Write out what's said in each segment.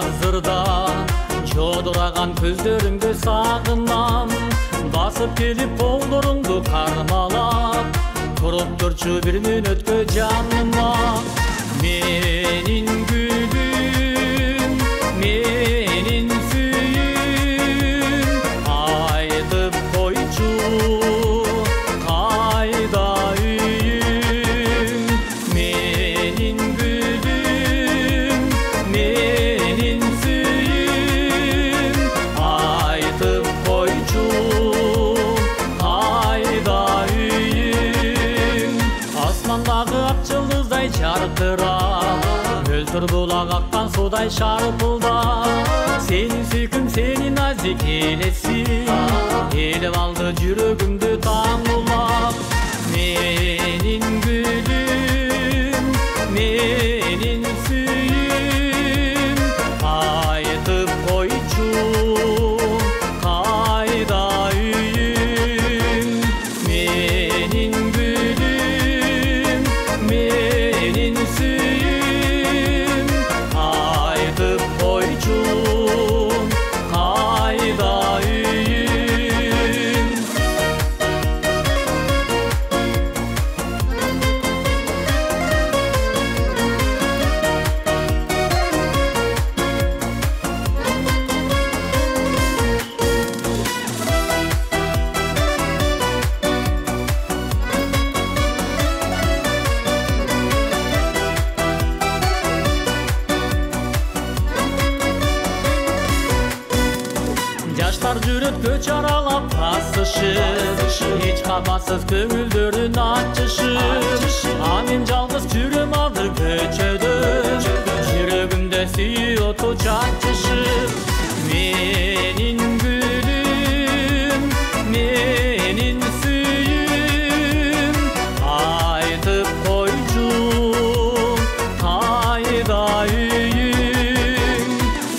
азырда жодыраған көздөрүңдү сагынам басып келип колдоруңду кармалап туруп турчу бир мүнөткө жаныма менин гүлүм менин сүйүм айтып койчу кайда үйүң менин гүлүм менин сүйүм айтып койчу кайда үйүң асмандагы ак жылдыздай жаркырап мөлтүр булак аккан судай шарпылдап сенин сүйкүм сенин назик элеси элеп алды жүрөгүмдү таң улап менин гүлүм менин сүйүм айтып койчу кайда үйүң менин гүлүм менин сүйүм айтып койчу кайда үйүң жаштар жүрөткө чаралап тасышып эч кабасыз көңүлдөрүн ачышып а мен жалгыз жүрөм азыр көчөдө жүрөгүмдө сүйүү оту чачышып менин гүлүм менин сүйүм айтып койчу кайда үйүң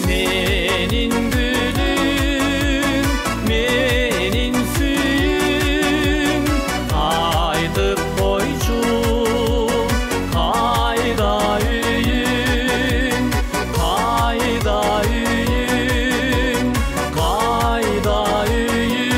менин гүлүм менин сүйүм айтып койчу кайда үйүң кайда үйүң кайда үйүң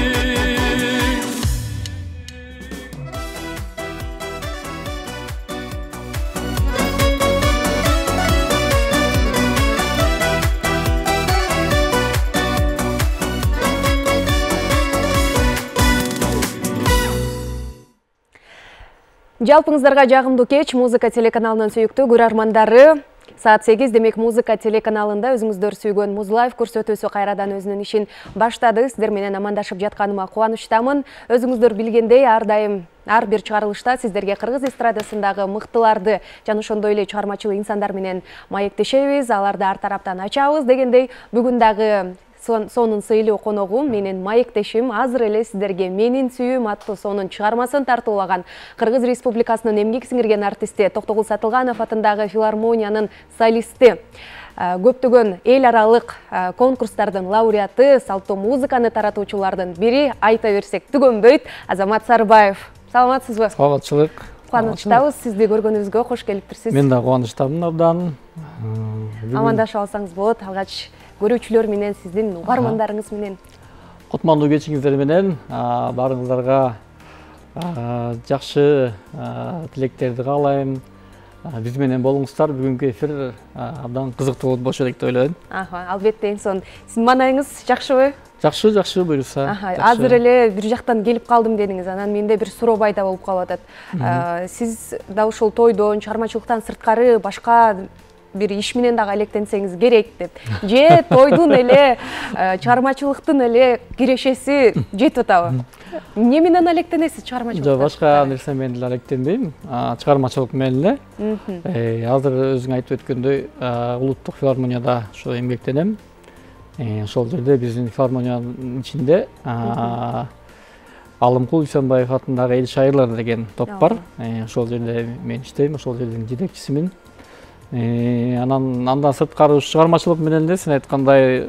Жалпыңыздарга жагымдуу кеч музыка телеканалынын сүйүктүү көрөрмандары. Саат 8 демек музыка телеканалында өзүңүздөр сүйгөн Музлайв көрсөтүүсү кайрадан өзүнүн ишин баштады. Сиздер менен амандашып жатканыма кубанычтамын. Өзүңүздөр билгендей, ар дайым ар бир чыгарылышта сиздерге кыргыз эстрадасындагы мыктыларды жана ошондой эле чыгармачыл инсандар менен маектешебиз, аларды ар тараптан ачабыз дегендей, бүгүн дагы сонун сыйлуу коногум менин маектешим азыр эле сиздерге менин сүйүм аттуу сонун чыгармасын тартуулаган Кыргыз Республикасынын эмгек сиңирген артисти Токтогул Сатылганов атындагы филармониянын солисти, көптөгөн эл аралык конкурстардын лауреаты, салттуу музыканы таратуучулардын бири, айта берсек түгөнбөйт, Азамат Сарбаев. Саламатсызбы? Саламатчылык. Кубанычтабыз сизди көргөнүбүзгө, кош келиптирсиз. Мен да кубанычтамын абдан. Амандаша алсаңыз болот, алгач көрүүчүлөр менен, сиздин угармандарыңыз менен. Кутмандуу кечиңиздер менен баарыңыздарга жакшы тилектерди каалайм. Биз менен болуңуздар. Бүгүнкү эфир абдан кызыктуу болуп болчу деп ойлойм. Албетте, эң сонун. Сиздин маанайыңыз жакшыбы? Жакшы буюрса. Азыр эле бир жактан келип калдым дедиңиз, анан менде бир суроо пайда болуп калып атат. Сиз да ушул тойдон, чыгармачылыктан сырткары башка бир иш менен дагы алектенсеңиз керек деп. Же тойдун эле, чыгармачылыктын эле кирешеси жетип атабы? Эмне менен алектенесиз чыгармачылыкта? Жок, башка нерсе менен деле алектенбейм. Чыгармачылык менен эле. Азыр өзүң айтып өткөндөй, улуттук филармонияда ошо эмгектенем. Ошол жерде биздин филармониянын ичинде Алымкул Исенбаев атындагы эл шайырлары деген топ бар. Ошол жерде мен иштейм, ошол жердин жетекчисимин. Андан сырткары чыгармачылык менен эле сен айткандай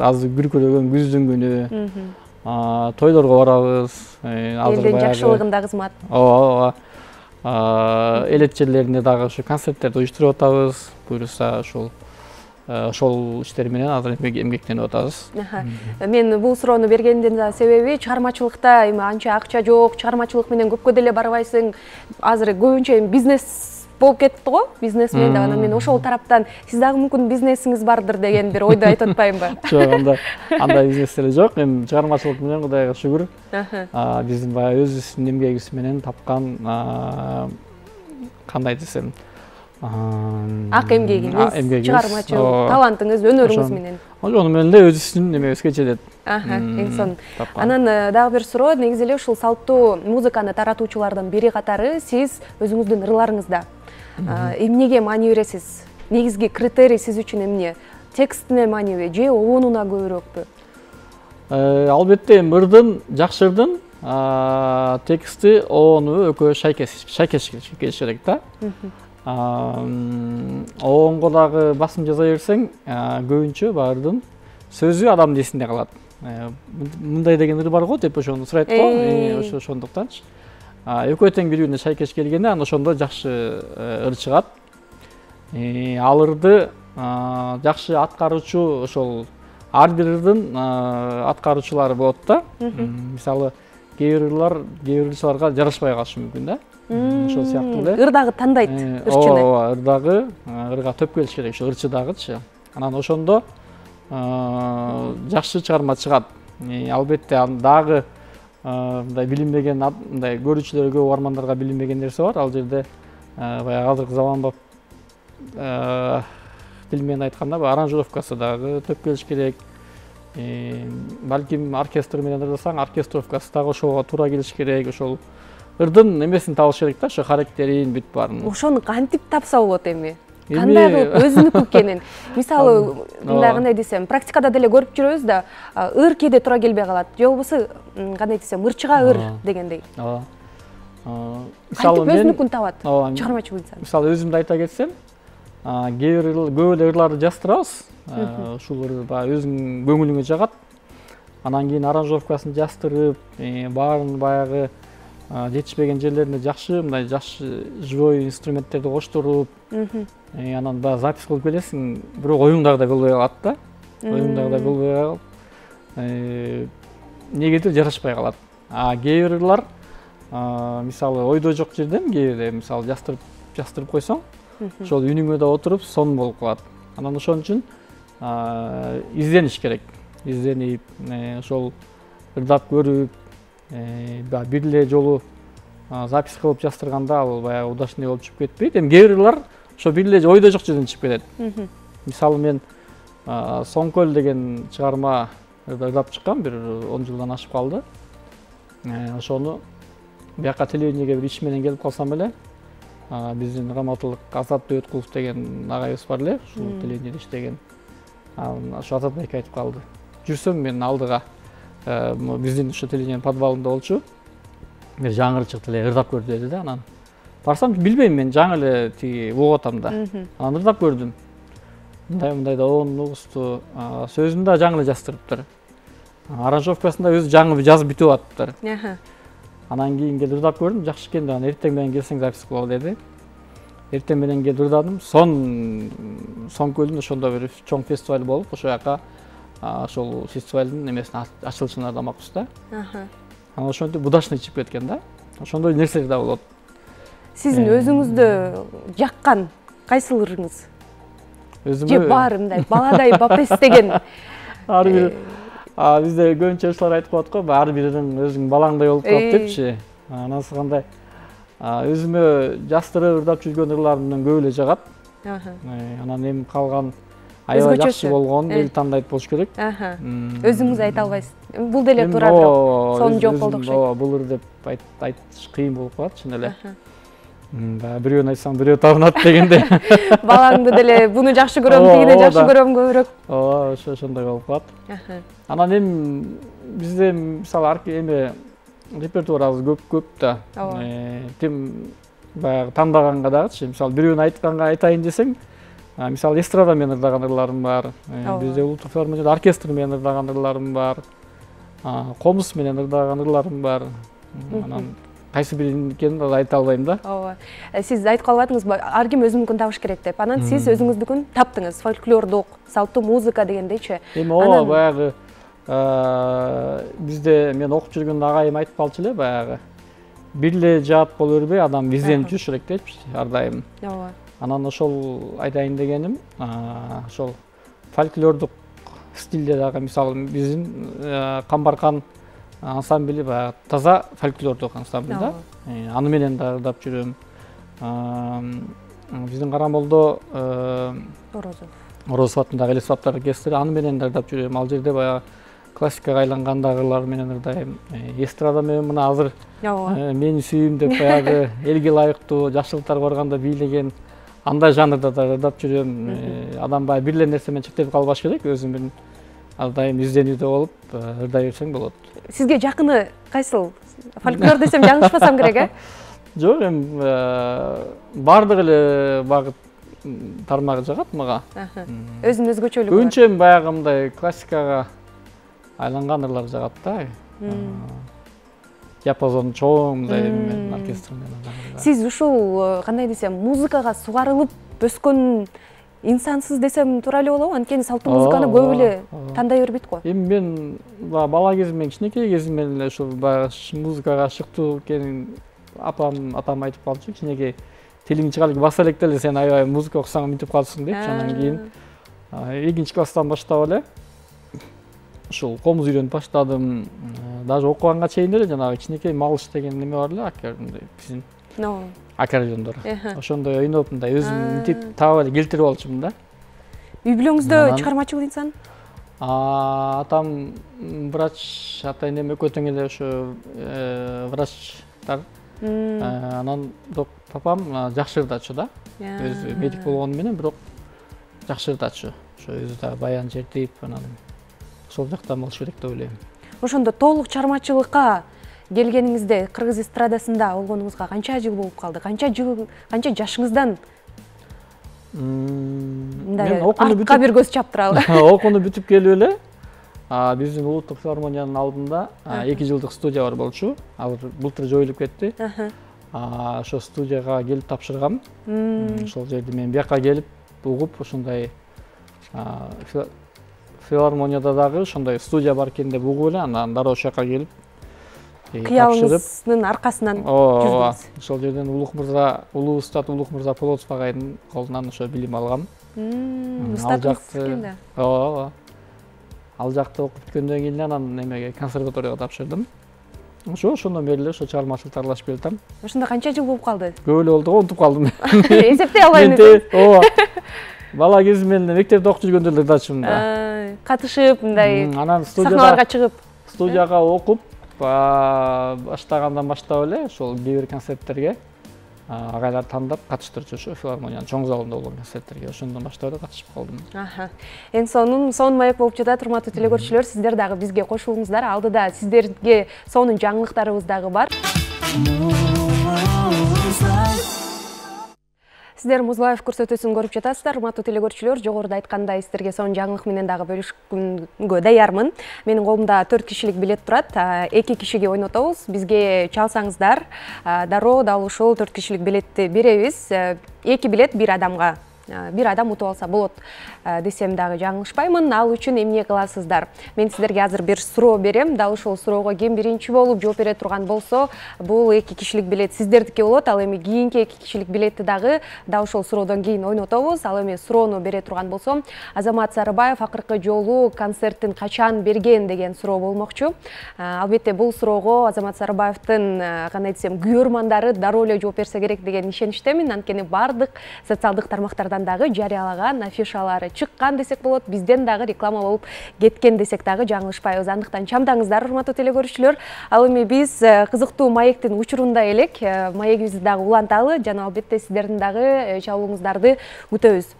азыр күркүрөгөн күздүн күнү тойлорго барабыз. Элдин жакшылыгында кызмат. Ооба. Элет жерлеринде дагы ошо концерттерди уюштуруп атабыз. Буюрса ошол ошол иштер менен азыр эмгектенип атабыз. Мен бул суроону бергендин себеби чыгармачылыкта эми анча акча жок, чыгармачылык менен көпкө деле барбайсың. Азыр көбүнчө бизнес болуп кетти го, бизнесмен деп. Анан мен ошол тараптан сиз дагы мүмкүн бизнесиңиз бардыр деген бир ойду айтып атпаймынбы? Жок, андай бизнес деле жок. Эми чыгармачылык менен Кудайга шүгүр. Биздин баягы өзүбүздүн эмгегибиз менен тапкан кандай десем, ак эмгегиңиз, чыгармачылык талантыңыз, өнөрүңүз менен. Ошону менен эле өзүбүздүн эмебизге жетет. Эң сонун. Анан дагы бир суроо, негизи эле ушул салттуу музыканы таратуучулардын бири катары сиз өзүңүздүн ырларыңызда эмнеге маани бересиз? Негизги критерий сиз үчүн эмне? Текстине мааниби же оонуна көбүрөөкпү? Албетте ырдын, жакшы ырдын тексти, оону экөө шайкеш келиш керек да. Оонго дагы басым жаза берсең, көбүнчө ырдын сөзү адамдын эсинде калат. Мындай деген ыр бар го деп ошону сурайт го, ошондуктанчы. Экөө тең бири-бирине шайкеш келгенде анда ошондо жакшы ыр чыгат. Ал ырды жакшы аткаруучу, ошол ар бир ырдын аткаруучулары болот да. Мисалы, кээ бир ырлар кээ бир ырчыларга жарашпай калышы мүмкүн да. Ошол сыяктуу эле. Ыр дагы тандайт ырчыны. Ооба, ыр дагы ырга төп келиш керек, ошо ырчы дагычы. Анан ошондо жакшы чыгарма чыгат. Албетте дагы мындай билинбеген, мындай көрүүчүлөргө, угармандарга билинбеген нерсе бар. Ал жерде баягы азыркы заманбап тил менен айтканда аранжировкасы дагы төп келиш керек. Балким оркестр менен ырдасаң, оркестровкасы дагы ошого туура келиш керек. Ошол ырдын эмесин табыш керек да, ошо характерин бүт баарын. Ошону кантип тапса болот эми? Кандай кылып өзүнүкү экенин? Мисалы, мындай кандай десем, практикада деле көрүп жүрөбүз да, ыр кээде туура келбей калат. Же болбосо кандай десем, ырчыга ыр дегендей. Кантип өзүнүкүн табат чыгармачы инсан? Мисалы, өзүмдү айта кетсем, көп эле ырларды жаздырабыз. Ушул ыр өзүңүн көңүлүңө жагат. Анан кийин аранжировкасын жаздырып, баарын баягы жетишпеген жерлерине жакшы, мындай жакшы живой инструменттерди коштуруп, анан баягы запись кылып келесиң, бирок оюңдагыдай болбой калат да. Оюңдагыдай болбой калып, негедир жарашпай калат. Кээ бир ырлар, мисалы, ойдо жок жерден кээ бирде мисалы жастырып койсоң, ошол үнүңө да отуруп, сонун болуп калат. Анан ошон үчүн издениш керек. Изденип, ошол ырдап көрүп, бир эле жолу запись кылып жаздырганда ал баягы удачный болуп чыгып кетпейт. Эми кээ бир ырлар ошо бир эле ойдо жок жерден чыгып кетет. Мисалы, мен Соңкөл деген чыгарма ырдап чыккам, бир 10 жылдан ашып калды. Ошону бияка телевидениеге бир иш менен келип калсам эле, биздин раматылык Азат Дөйөткулов деген агайыбыз бар эле, ушул телевидениеде иштеген. Ошо Азатбек айтып калды. Жүрсөм мен алдыга, биздин ошо телевидениенин подвалында болчу. Бир жаңы ыр чыкты эле, ырдап көр деди да. Анан барсам, билбейм, мен жаңы эле тиги угуп атам да. Анан ырдап көрдүм. Мындай да оон угусту, сөзүн да жаңы эле жаздырыптыр. Аранжировкасын да өзү жаңы жазып бүтүп атыптыр. Анан кийин келип ырдап көрдүм, жакшы экен деп, эртең менен келсең запись кылалы деди. Эртең менен келип ырдадым. Соңкөлдүн ошондо бир чоң фестиваль болуп, ошол жака ошол фестивалдын эмесин ачылышын ырдамакпыз да. Анан ошентип удачный чыгып кеткен да. Ошондой нерселер да болот. Сиздин өзүңүздү жаккан кайсыл ырыңыз? Же бар мындай баладай бапестеген? Ар бир бизде көбүнчө ушулар айтып коет го, ар бир ырың өзүң балаңдай болуп калат депчи. Анысы кандай? Өзүмө жастырып ырдап жүргөн ырларымдын көп эле жагат. Анан эми калган аябай жакшы болгон эл тандайт болуш керек. Өзүңүз айта албайсыз. Бул деле туура бирок сонун жооп болду окшойт. Ооба, бул ыр деп айтыш кыйын болуп калат, чын эле. Бирөөнү айтсаң, бирөө табынат дегенде. Балаңды деле буну жакшы көрөм, тигини жакшы көрөм көбүрөөк. Ооба, ошондой болуп калат. Анан эми бизде мисалы эме репертуарыбыз көп да. Тим баягы тандаганда дагычы, мисалы бирөөнү айтканга айтайын десең, мисалы эстрада менен ырдаган ырларым бар. Бизде улуттук филармонияда оркестр менен ырдаган ырларым бар. Комуз менен ырдаган ырларым бар. Анан кайсы бирин экенин да айта албайм да. Ооба. Сиз айтып калбадыңызбы, ар ким өзүнүкүн табыш керек деп. Анан сиз өзүңүздүкүн таптыңыз, фольклордук, салттуу музыка дегендейчи. Эми ооба баягы бизде мен окуп жүргөн агайым айтып калчу эле баягы. Бир эле жаат боло бербей адам изденип жүрүш керек депчи ар дайым. Ооба. Анан ошол айтайын дегеним, ошол фольклордук стилде дагы мисалы биздин Камбаркан ансамбли баягы таза фольклордук ансамбль да. Аны менен да ырдап жүрөм. Биздин Карамолдо Орозов атындагы элес аптар оркестри, аны менен да ырдап жүрөм. Ал жерде баягы классикага айлангандагылар менен ырдайм. Эстрада менен мына азыр мени сүйүм деп баягы элге ылайыктуу жакшылыктар барганда бийлеген андай жанрда да ырдап жүрөм. Адам баягы бир эле нерсе менен чектелип калбаш керек, өзүм ар дайым изденүүдө болуп ырдай берсең болот. Сизге жакыны кайсыл? Фольклор десем жаңылышпасам керек, э? Жок, эми бардык эле багыт тармагы жагат мага. Өзүнүн өзгөчөлүгү бар. Көбүнчө баягы мындай классикага айланган ырлар жагат да. Диапазон чоң мындай оркестр менен. Сиз ушул кандай десем, музыкага сугарылып өскөн инсансыз десем туура эле болобу? Анткени салттуу музыканы көп эле тандай бербейт го. Эми мен бала кезимден, кичинекей кезимден эле ушул музыкага шыктуу экенин атам айтып калчу. Кичинекей тилиң чыга элек, баса электе эле сен аябай музыка окусаң мынтип калсың депчи. Анан кийин 2-нчи класстан баштап эле ушул комуз үйрөнүп баштадым. Даже окуганга чейин эле жанагы кичинекей малыш деген неме бар эле, биздин аккордеондор. Ошондой ойноп мындай өзүм мынтип таап эле келтирип алчумун да. Үй бүлөңүздө чыгармачыл инсан? Атам врач, атайын эми экөө тең эле ошо врачтар. Анан папам жакшы ырдачу да. Өзү медик болгону менен, бирок жакшы ырдачу. Ошо өзү да баян чертип, анан ошол жактан болуш керек деп ойлойм. Ошондо толук чыгармачылыкка келгениңизде кыргыз эстрадасында болгонуңузга канча жыл болуп калды? Канча жашыңыздан артка бир көз чаптыралы? Окууну бүтүп келип эле биздин улуттук филармониянын алдында 2 жылдык студия бар болчу. Ал былтыр жоюлуп кетти. Ошо студияга келип тапшыргам. Ошол жерде мен бияка келип угуп, ошондой филармонияда дагы ошондой студия бар экен деп угуп эле, анан дароо ошол жака келип кыялыңыздын аркасынан жүрдүңүз. Ошол жерден улуу устат Улук мырза Полосов агайдын колунан ошо билим алгам. Устатыңыз экен да. Ооба. Ал жакта окуп бүткөндөн кийин анан немеге консерваторияга тапшырдым. Ошондон бери эле ошо чыгармачылыкты аралашып келатам. Ошондо канча жыл болуп калды? Көп эле болду го, унутуп калдым. Эсептей албайм эле. Ооба. Бала кезимден мектепте окуп жүргөндө эле ырдачумун да. Катышып мындай сахналарга чыгып, студияга окуп баштагандан баштап эле ошол кээ бир концерттерге агайлар тандап катыштырчу, ошо филармониянын чоң залында болгон концерттерге ошондон баштап эле катышып калдым. Эң сонун маек болуп жатат, урматтуу телекөрүүчүлөр, сиздер дагы бизге кошулуңуздар. Алдыда сиздерге сонун жаңылыктарыбыз дагы бар. Сиздер Музлайв көрсөтүүсүн көрүп жатасыздар. Урматтуу телекөрүүчүлөр, жогоруда айткандай сиздерге сонун жаңылык менен дагы бөлүшкөнгө даярмын. Менин колумда 4 кишилик билет турат. 2 кишиге ойнотобуз. Бизге чалсаңыздар, дароо дал ушул 4 кишилик билетти беребиз. 2 билет бир адамга. Бир адам утуп алса болот десем дагы жаңылышпаймын. Ал үчүн эмне кыласыздар? Мен сиздерге азыр бир суроо берем. Дал ушул суроого ким биринчи болуп жооп бере турган болсо, бул 2 кишилик билет сиздердики болот. Ал эми кийинки 2 кишилик билетти дагы дал ушул суроодон кийин ойнотобуз. Ал эми суроону бере турган болсом, Азамат Сарыбаев акыркы жолу концерттин качан берген деген суроо болмокчу. Албетте бул суроого Азамат Сарыбаевдин кандай десем, күйөрмандары дароо эле жооп берсе керек деген ишеничтемин. Анткени бардык социалдык тармактардан дагы жарыялаган афишалары чыккан десек болот, бизден дагы реклама болуп кеткен десек дагы жаңылышпайбыз. Андыктан чамдаңыздар, урматтуу телекөрүүчүлөр. Ал эми биз кызыктуу маектин учурунда элек, маегибизди дагы уланталы, жана албетте сиздердин дагы чалууңуздарды күтөбүз.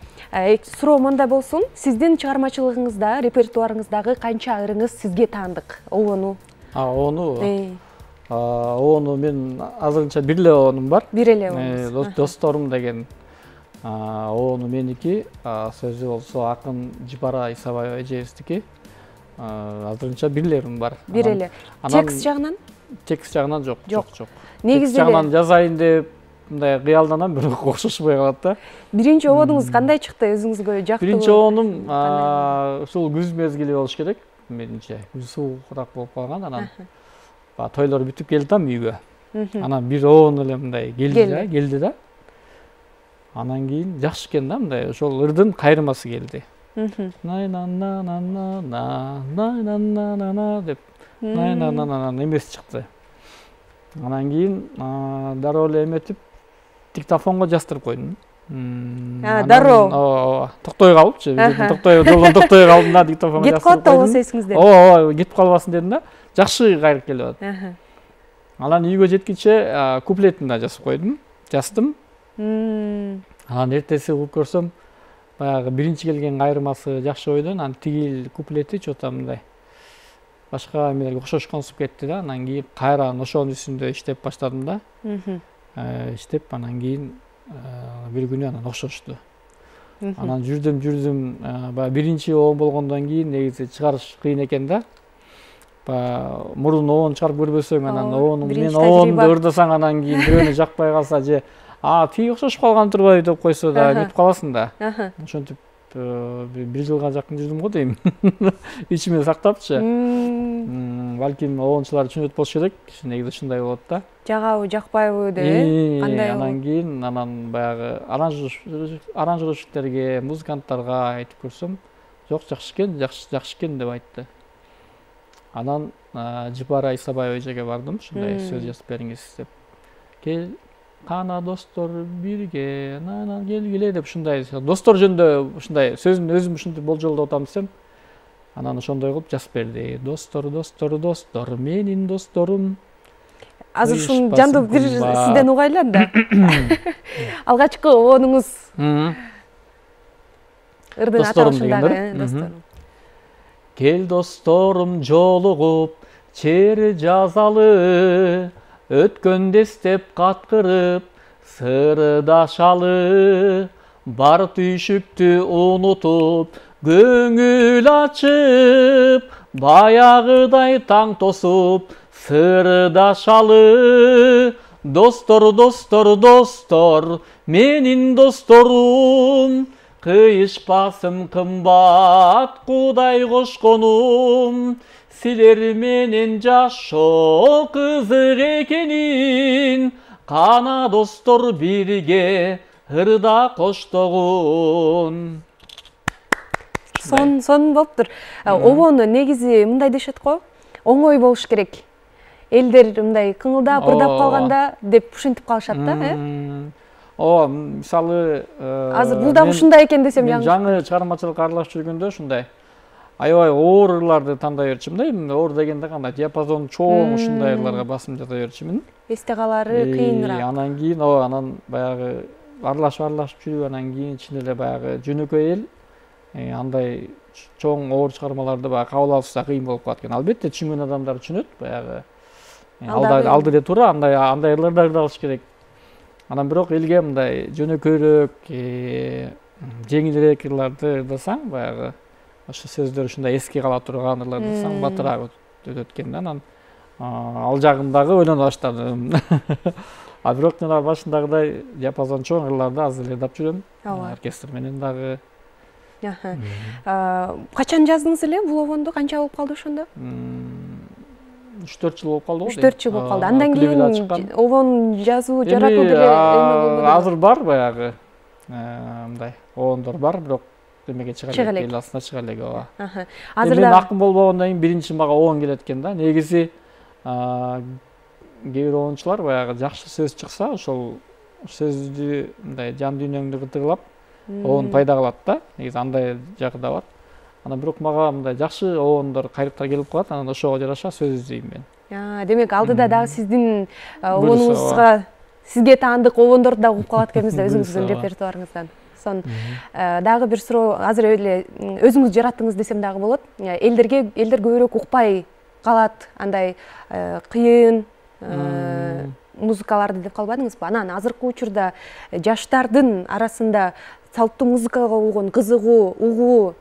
Суроо мындай болсун: сиздин чыгармачылыгыңызда, репертуарыңыздагы канча ырыңыз сизге таандык? Обону? Обону мен азырынча бир эле обонум бар. Бир эле обонуңуз. Досторум деген обону меники, сөзү болсо акын Жибара Исабаева эжебиздики. азырынча бир эле бар. Бир эле. Текст жагынан? Текст жагынан жок. Негизи жагынан жазайын деп мындай кыялданам, бирок окшошпой калат да. Биринчи обондуңуз кандай чыкты? Өзүңүзгө жактуу? Биринчи обондум ушул күз мезгили болуш керек менимче. Күз суугураак болуп калган, анан тойлор бүтүп келдим үйгө. Анан бир обон эле мындай келди да. Анан кийин жакшы экен да, мындай ошол ырдын кайрылмасы келди. Най-на-на-на-на-на-на-на-на деп най-на-на-на эмес чыкты. Анан кийин дароо эле эметип диктофонго жаздырып койдум. Дароо. Токтой калыпчы. Жолдон токтой калдым да, диктофонго жаздырып койдум. Кетип калат да болсо эсиңизде. Кетип калбасын дедим да. Жакшы кайрып келип атат. Анан үйгө жеткенче куплетин да жазып койдум. Жаздым. Анан эртеси угуп көрсөм, баягы биринчи келген кайрылмасы жакшы ойдон, анан тигил куплети чота мындай башка эмелерге окшошконсуп кетти да. Анан кийин кайра ошонун үстүндө иштеп баштадым да. Иштеп анан кийин бир күнү анан окшошту. Анан жүрдүм, баягы биринчи обон болгондон кийин негизи чыгарыш кыйын экен да. Мурун обон чыгарып көрбөсөң, анан мен обонду ырдасаң, анан кийин бирөөнө жакпай калса же тиги окшошуп калган турбайбы деп койсо да кетип каласың да. Ошентип бир жылга жакын жүрдүм го дейм. Ичиме сактапчы. Балким обончулар түшүнөт болуш керек. Негизи ушундай болот да. Жагабы, жакпайбы деп кандай анан кийин баягы аранжировщиктерге, музыканттарга айтып көрсөм, жок жакшы экен деп айтты. Анан Жыпара Исабаева эжеге бардым, ушундай сөз жазып бериңиз деп. Кел кана достор бирге, келгиле деп ушундай достор жөнүндө ушундай сөзүн өзүм ушинтип болжолдоп атам десем, анан ошондой кылып жазып берди. Достор, менин досторум. Азыр ушун жандуу бир сизден угайлы анда. Алгачкы обонуңуз. Ырдын аталышындагы досторум. Кел досторум жолугуп, чери жазалы, өткөндө эстеп каткырып, сырдашалы, бар түйшүктү унутуп, көңүл ачып, баягыдай таң тосуп, сырдашалы. Достор, менин досторум, кыйышпасым кымбат Кудай кошконум, силер менен жашоо кызык экенин, кана достор бирге ырда коштогун. Сон болуптур. Обону негизи мындай дешет го, оңой болуш керек. Элдер мындай кыңылдап, ырдап калганда деп ушинтип калышат да, мисалы азыр бул да ушундай экен десем жаңы. Жаңы чыгармачылыкка аралашып жүргөндө ушундай аябай оор ырларды тандай берчимин да. Оор дегенде кандай диапазон чоң ушундай ырларга басым жата берчимин. Эсте калары кыйыныраак. Анан кийин анан баягы аралашып жүрүп, анан кийин чын эле баягы жөнөкөй эл андай чоң оор чыгармаларды баягы кабыл алышса кыйын болуп калат экен. Албетте түшүнгөн адамдар түшүнөт, баягы алды эле туура андай ырларды ырдалыш керек. Анан бирок элге мындай жөнөкөйрөөк, жеңилирээк ырларды ырдасаң, баягы ошо сөздөр ушундай эске кала турган ырларды ырдасаң, батыраак өтөт экен да. Анан ал жагындагы ойлоно баштадым. Бирок жана башындагыдай диапазон чоң ырларды азыр ырдап жүрөм. Оркестр менен дагы. Качан жаздыңыз эле бул обонду? Канча болуп калды ошондо? 3-4 жыл болуп калды го. 3-4 жыл болуп калды. Андан кийин обон жазуу, жаратуу деле болбоду. Азыр бар баягы. Мындай обондор бар, бирок демеге чыга элек, эл астына чыга элек. Азыр мен акын болбогондон кийин биринчи мага обон келет экен да. Негизи кээ бир обончулар баягы жакшы сөз чыкса, ошол сөздү мындай жан дүйнөңдү кытыгылап обон пайда кылат да. Негизи андай жагы да бар. Анан бирок мага мындай жакшы обондор кайрыптар келип калат, анан ошого жараша сөз издейм мен. Демек алдыда дагы сиздин обонуңузга сизге таандык обондорду да угуп калат экенбиз да өзүңүздүн репертуарыңыздан. Дагы бир суроо, азыр эле өзүңүз жараттыңыз десем дагы болот. Элдер көбүрөөк укпай калат, андай кыйын музыкаларды деп калбадыңызбы? Анан азыркы учурда жаштардын арасында салттуу музыкага болгон кызыгуу, угуу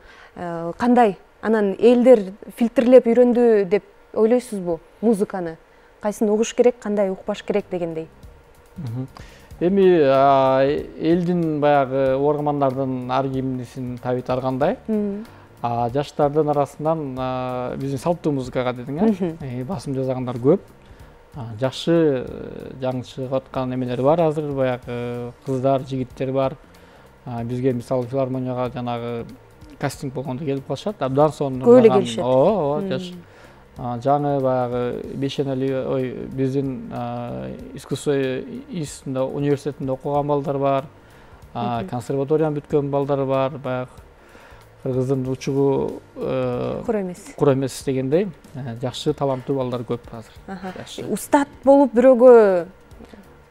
кандай? Анан элдер фильтрлеп үйрөндү деп ойлойсузбу музыканы? Кайсын угуш керек, кандай укпаш керек дегендей. Эми элдин баягы угармандардын ар кимисин табит ар кандай. Жаштардын арасынан биздин салттуу музыкага дедиң, басым жасагандар көп. Жакшы жаңы чыгып аткан эмелер бар азыр, баягы кыздар, жигиттер бар. Бизге мисалы филармонияга жанагы кастинг болгондо келип калышат. Абдан сонун. Көп эле келишет. Жаш. Жаңы баягы Бешенали биздин искусство институтунда, университетинде окуган балдар бар. Консерваторияны бүткөн балдар бар. Баягы кыргыздын учугу кур эмес дегендей, жакшы таланттуу балдар көп азыр. Устат болуп бирөөгө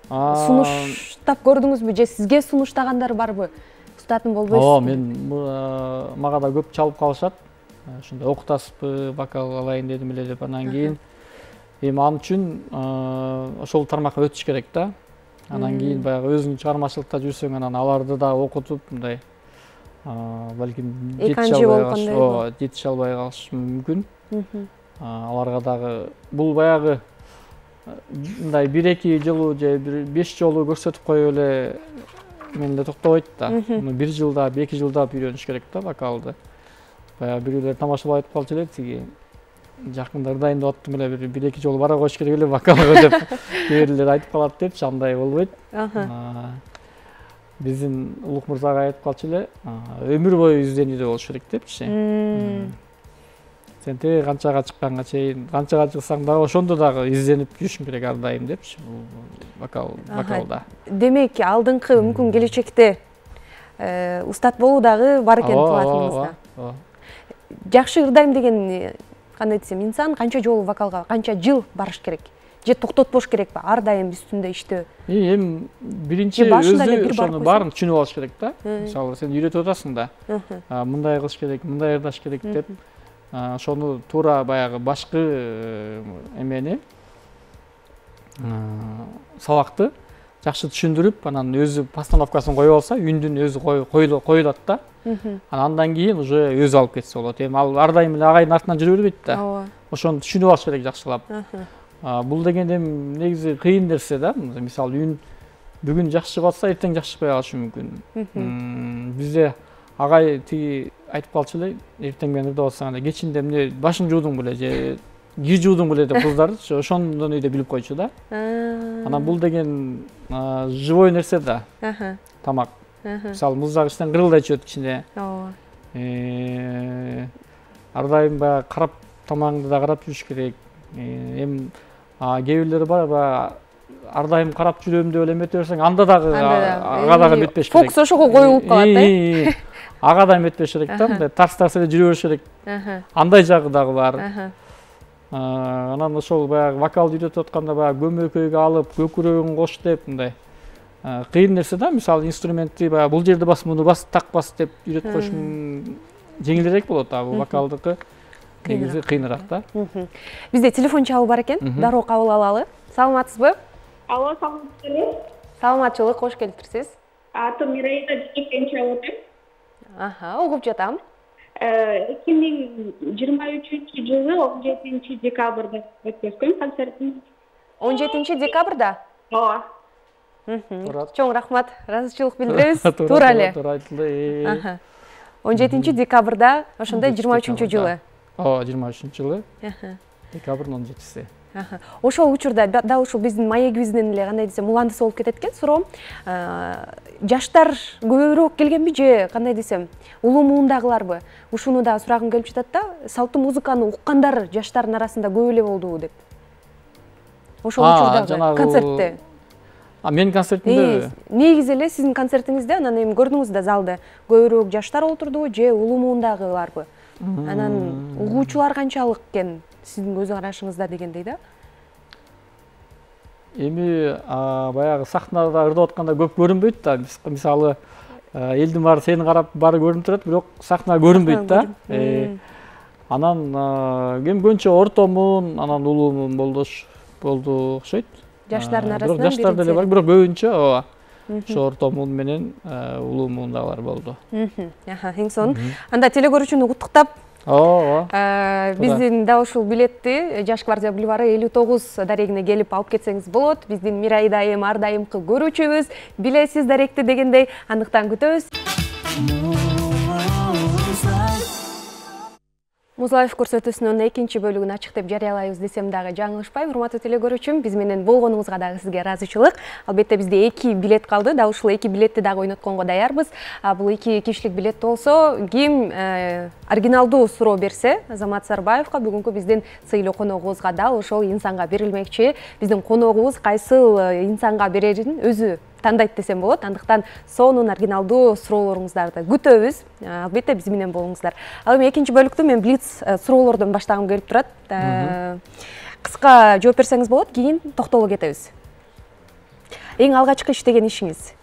сунуштап көрдүңүзбү же сизге сунуштагандар барбы? Устатым болбойсузбу? Мен мага да көп чалып калышат. Ошондой окутасызбы, вокал алайын дедим эле деп, анан кийин эми ал үчүн ошол тармакка өтүш керек да. Анан кийин баягы өзүң чыгармачылыкта жүрсөң, анан аларды да окутуп, мындай балким жетише албай калыш мүмкүн. Аларга дагы бул баягы мындай 1-2 жолу же 5 жолу көрсөтүп коюп эле мен эле токтобойт да. Муну 1 жылда, 2 жылда үйрөнүш керек да вокалды. Баягы бирөөлөр тамашалап айтып калчу эле, тиги жакындар дайындап аттым эле, 1-2 жолу бара коюш керек эле вокалга деп кээ бирлер айтып калат депчи, андай болбойт. Биздин Улук мырзага айтып калчу эле, өмүр бою изденүүдө болуш керек депчи. Сен канчага чыкканга чейин, канчага чыксаң дагы ошондо дагы изденип жүрүшүң керек ар дайым депчи, вокалда. Демек, алдыңкы мүмкүн келечекте устат болуу дагы бар экен планыңызда. Жакшы ырдайм деген, кандай десем, инсан канча жолу вокалга, канча жыл барыш керек? Же токтотпош керекпи? Ар дайым үстүндө иштөө. Эми биринчи өзү ошону баарын түшүнүп алыш керек да. Мисалы сен үйрөтүп атасың да. Мындай кылыш керек, мындай ырдаш керек деп. Ошону туура баягы башкы эмени сабакты жакшы түшүндүрүп, анан өзү постановкасын коюп алса, үндүн өзү коюлат да. Андан кийин уже өзү алып кетсе болот. Эми ал ар дайым эле агайдын артынан жүрө бербейт да. Ошону түшүнүп алыш керек жакшылап. Бул деген эми негизи кыйын нерсе да. Мисалы үн бүгүн жакшы чыгып атса, эртең жакшы чыкпай калышы мүмкүн. Бизде агай тиги айтып калчу эле, эртең менен ырдап атсаң эле кечинде эмне башың жуудуң беле же кир жуудуң беле деп кыздарды ошондон үйдө билип койчу да. Анан бул деген живой нерсе да. Тамак. Мисалы муздак иштен кырылдай чөт кичине. Ар дайым баягы карап, тамагыңды да карап жүрүш керек. Эми кээ бирлери бар, ар дайым карап жүрөм деп эле эмете берсең, анда дагы ага дагы эметпеш керек. Фокус ошого коюлуп калат. Ага да эметпеш керек да, мындай тарс эле жүрө бериш керек. Андай жагы дагы бар. Анан ошол баягы вокал үйрөтүп атканда баягы көмөкөйгө алып, көкүрөгүн кош деп, мындай кыйын нерсе да. Мисалы инструментти баягы бул жерди бас, муну бас, так бас деп үйрөтүп коюшуң жеңилирээк болот. Бул вокалдыкы негизи кыйыныраак да. Бизде телефон чалуу бар экен, дароо кабыл алалы. Саламатсызбы? Алло, саламатсызбы? Саламатчылык, кош келиптирсиз. Атым Мирайда Жекен чалып атам. Угуп жатам. 2023 жылы 17 декабрда өткөзгөн концертин. 17 декабрда? Ооба. Чоң рахмат, ыраазычылык билдиребиз. Туура эле. Туура айтылды. 17 декабрда, ошондой 23 жылы. Ооба, 23 жылы. Декабрдын 17-си. Ошол учурда дал ушул биздин маегибизден эле кандай десем уландысы болуп кетет экен суроом. Жаштар көбүрөөк келгенби же кандай десем улуу муундагыларбы? Ушуну да сурагым келип жатат да. Салттуу музыканы уккандар жаштардын арасында көп эле болдубу деп. Ошол учурдагы концертте. Менин концертимде негизи эле сиздин концертиңизде анан эми көрдүңүз да залда көбүрөөк жаштар олтурдубу же улуу муундагыларбы? Анан угуучулар канчалык экен сиздин көз карашыңызда дегендей да. Эми баягы сахнада ырдап атканда көп көрүнбөйт да. Мисалы элдин баары сени карап баары көрүнүп турат, бирок сахна көрүнбөйт да. Анан эми көбүнчө орто муун, анан улуу муун болду окшойт. Жаштардын арасынан жаштар деле бар, бирок көбүнчө ооба. Ошо орто муун менен улуу муундагылар болду. Эң сонун. Анда теле көрүүчүнү куттуктап, Ооба. Биздин да ушул билетти Жаш гвардия бульвары 59 дарегине келип алып кетсеңиз болот. Биздин Мирай дайым, ар дайымкы көрүүчүбүз, билесиз даректи дегендей, андыктан күтөбүз. Музлайф көрсөтүүсүнүн экинчи бөлүгүн ачык деп жарыялайбыз десем дагы жаңылышпайм. Урматтуу теле-көрүүчүм, биз менен болгонуңузга дагы сизге ыраазычылык. Албетте бизде 2 билет калды, да ушул 2 билетти дагы ойнотконго даярбыз. Бул 2 кишилик билет болсо, ким оригиналдуу суроо берсе, Азамат Сарбаевга бүгүнкү биздин сыйлуу коногубузга дал ошол инсанга берилмекчи. Биздин коногубуз кайсыл инсанга берерин өзү тандайт десем болот. Андыктан сонун оригиналдуу суроолоруңуздарды күтөбүз. Албетте биз менен болуңуздар. Ал эми экинчи бөлүктү мен блиц суроолордон баштагым келип турат. Кыска жооп берсеңиз болот, кийин токтоло кетебиз. Эң алгачкы иштеген ишиңиз?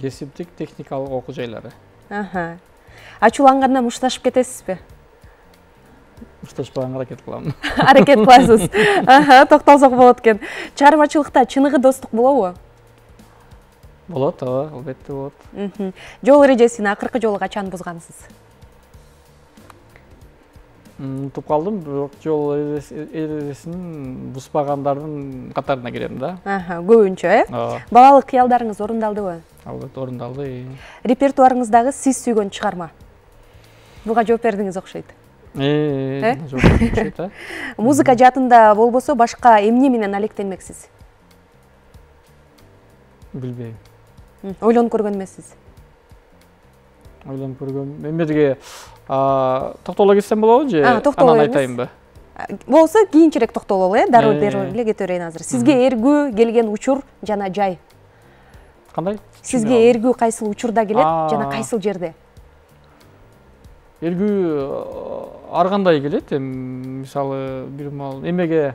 Кесиптик техникалык окуу жайлары. Ачууланганда мушташып кетесизби? Мушташпаганга аракет кылам. Аракет кыласыз. Токтолсок болот экен. Чыгармачылыкта чыныгы достук болобу? Болот, албетте болот. Жол эрежесин акыркы жолу качан бузгансыз? Унутуп калдым, бирок жол эрежесин бузбагандардын катарына кирем да. Көбүнчө, Балалык кыялдарыңыз орундалдыбы? Албетте орундалды. Репертуарыңыздагы сиз сүйгөн чыгарма? Буга жооп бердиңиз окшойт. Музыка жаатында болбосо башка эмне менен алектенмексиз? Билбейм. Ойлонуп көргөн эмессиз? Ойлонуп көргөм. Эмедеге токтоло кетсем болобу же? Анан айтайынбы? Болсо кийинчерээк токтололу, дароо эле кете берейин азыр. Сизге эргүү келген учур жана жай? Кандай? Сизге эргүү кайсыл учурда келет жана кайсыл жерде? Эргүү ар кандай келет. Мисалы, бир маал эмеге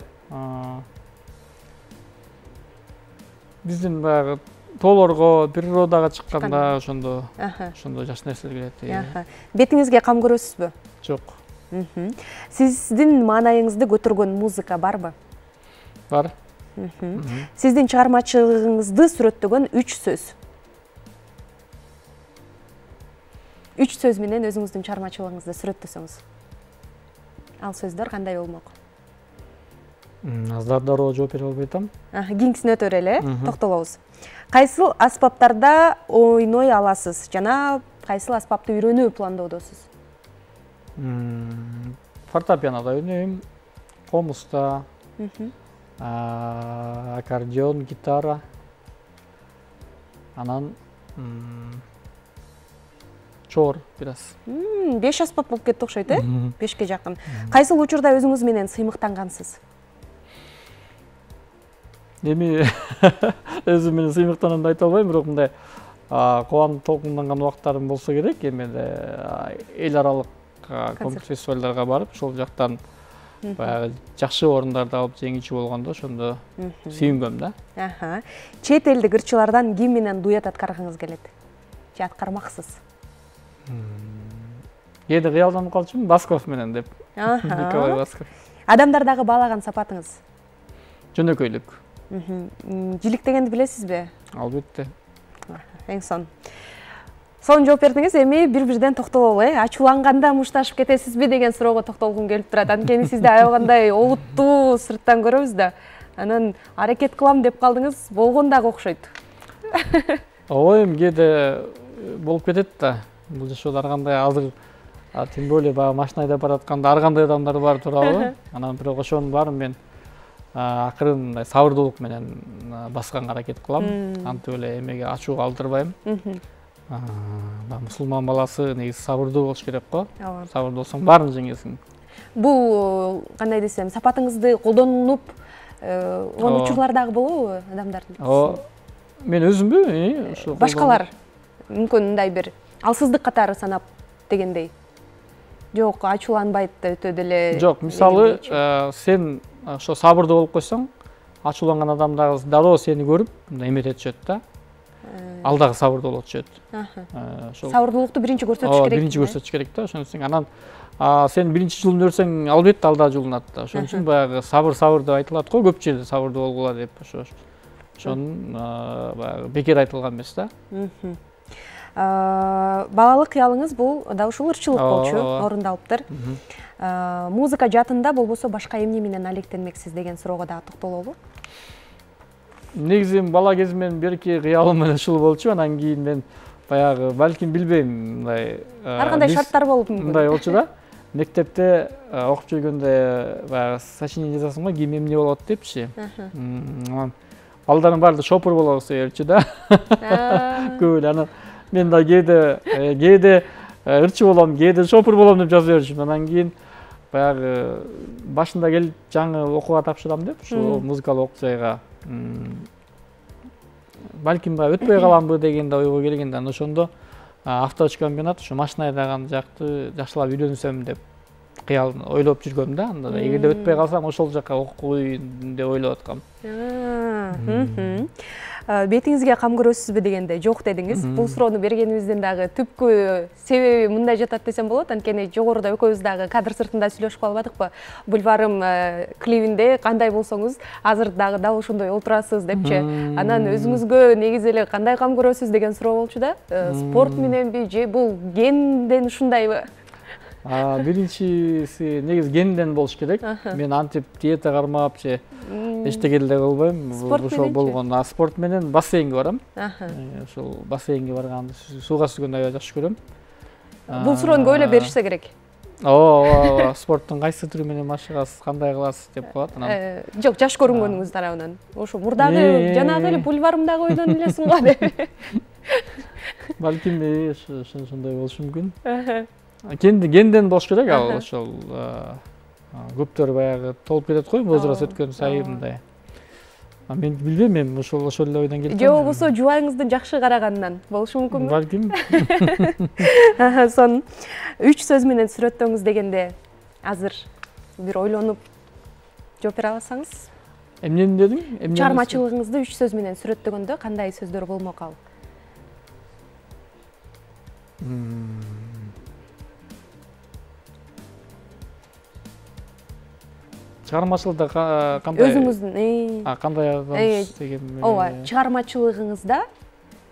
биздин баягы тоолорго, природага чыкканда ошондо жакшы нерселер келет. Бетиңизге кам көрөсүзбү? Жок. Сиздин маанайыңызды көтөргөн музыка барбы? Бар. Сиздин чыгармачылыгыңызды сүрөттөгөн 3 сөз. 3 сөз менен өзүңүздүн чыгармачылыгыңызды сүрөттөсөңүз. Ал сөздөр кандай болмок? Аздар дароо жооп бере албай атам. Кийинкисине өтө эле, токтолобуз. Кайсыл аспаптарда ойной аласыз жана кайсыл аспапты үйрөнүү пландоодосуз? Фортепианода ойнойм, комуста, аккордеон, гитара. Анан чор бираз. 5 аспап болуп кетти окшойт, 5ке жакын. Кайсыл учурда өзүңүз менен сыймыктангансыз? Эми өзүм менен сыймыктанганды айта албайм, бирок мындай кубанып толкунданган убактарым болсо керек. Эми эл аралык концерт фестивалдарга барып, ошол жактан баягы жакшы орундарды алып жеңүүчү болгондо ошондо сүйүнгөм да. Чет элдик ырчылардан ким менен дуэт аткаргыңыз келет? Же аткармаксыз? Кээде кыялданып калчумун Басков менен деп. Николай Басков. Адамдардагы баалаган сапатыңыз? Жөнөкөйлүк. Жиликтегенди билесизби? Албетте. Эң сонун. Сонун жооп бердиңиз, эми бир-бирден токтололу. Ачууланганда мушташып кетесизби деген суроого токтолгум келип турат. Анткени сизди аябагандай олуттуу сырттан көрөбүз да. Анан аракет кылам деп калдыңыз, болгон дагы окшойт. Ой, кээде болуп кетет да. Бул жашоодо ар кандай азыр тем более баягы машина айдап баратканда ар кандай адамдар бар туурабы? Анан бирок ошонун баарын мен акырын сабырдуулук менен басканга аракет кылам. Антип эле эмеге ачууга алдырбайм. Мусулман баласы негизи сабырдуу болуш керек го. Сабырдуу болсоң баарын жеңесиң. Бул кандай десем, сапатыңызды колдонуп учурлар дагы болобу адамдардын? Мен өзүмбү, ошо башкалар мүмкүн мындай бир алсыздык катары санап дегендей. Жок, ачууланбайт өтө деле. Жок, мисалы, сен ошо сабырдуу болуп койсоң, ачууланган адам дагы дароо сени көрүп, эметет түшөт да. Ал дагы сабырдуу болот түшөт. Сабырдуулукту биринчи көрсөтүш керек. Биринчи көрсөтүш керек да, ошон үчүн анан сен биринчи жолун өрсөң, албетте ал дагы жолунат да. Ошон үчүн баягы сабыр деп айтылат го, көп жерде сабырдуу болгула деп ошон баягы бекер айтылган эмес да. Балалык кыялыңыз бул да ушул ырчылык болчу, орундалыптыр. Музыка жаатында болбосо башка эмне менен алектенмексиз деген суроого дагы токтололу. Негизи бала кезимден берки кыялым эле ушул болчу. Анан кийин мен баягы балким билбейм, мындай ар кандай шарттар болуп мүмкүн. Мындай болчу да. Мектепте окуп жүргөндө баягы сочинение жазасың го, кийин эмне болот депчи. Балдардын баары шопур болобуз дебчи да. Көп анан мен да кээде ырчы болом, кээде шопур болом деп жазып берчүмүн. Анан кийин баягы башында келип жаңы окууга тапшырам деп ушул музыкалык окуу жайга балким баягы өтпөй каламбы деген да ойго келген да. Ошондо авточкомбинат ушу машина айдаган жакты жакшылап үйрөнсөм деп кыял ойлоп жүргөм да. Анда эгерде өтпөй калсам ошол жака окуйн деп ойлоп аткам. Бетиңизге кам көрөсүзбү дегенде жок дедиңиз. Бул суроону бергенибиздин дагы түпкү себеби мындай жатат десем болот. Анткени жогоруда экөөбүз дагы кадр сыртында сүйлөшүп калбадыкпы? Бульварым клибинде кандай болсоңуз азыр дагы дал ошондой олтурасыз депчи. Анан өзүңүзгө негизи эле кандай кам көрөсүз деген суроо болчу да. Спорт мененби же бул генден ушундайбы? Биринчиси негизи генден болуш керек. Мен антип диета кармап же эчтеке эле кылбайм. Ошол болгон спорт менен бассейнге барам. Ошол бассейнге барганды, сууга сүзгөндү аябай жакшы көрөм. Бул суроону көп эле беришсе керек. Ооба, спорттун кайсы түрү менен машыгасыз, кандай кыласыз деп коет анан. Жок, жаш көрүнгөнүңүз тарабынан. Ошо мурдагы жанагы эле бульварымдагы ойдон элесиң го деп. Балким ошондой болушу мүмкүн. Генден болуш керек, ал ошол көптөр баягы толуп кетет го, возраст өткөн сайын мындай. Мен билбейм, мен ошол эле ойдон келип. Же болбосо жубайыңыздын жакшы караганынан болушу мүмкүнбү? Балким. Сон 3 сөз менен сүрөттөңүз дегенде азыр бир ойлонуп жооп бере алсаңыз? Эмнени дедиң? Чыгармачылыгыңызды 3 сөз менен сүрөттөгөндө кандай сөздөр болмок ал? Чыгармачылыкта кандай? Өзүңүздүн кандай адамсыз деген. Ооба, чыгармачылыгыңызда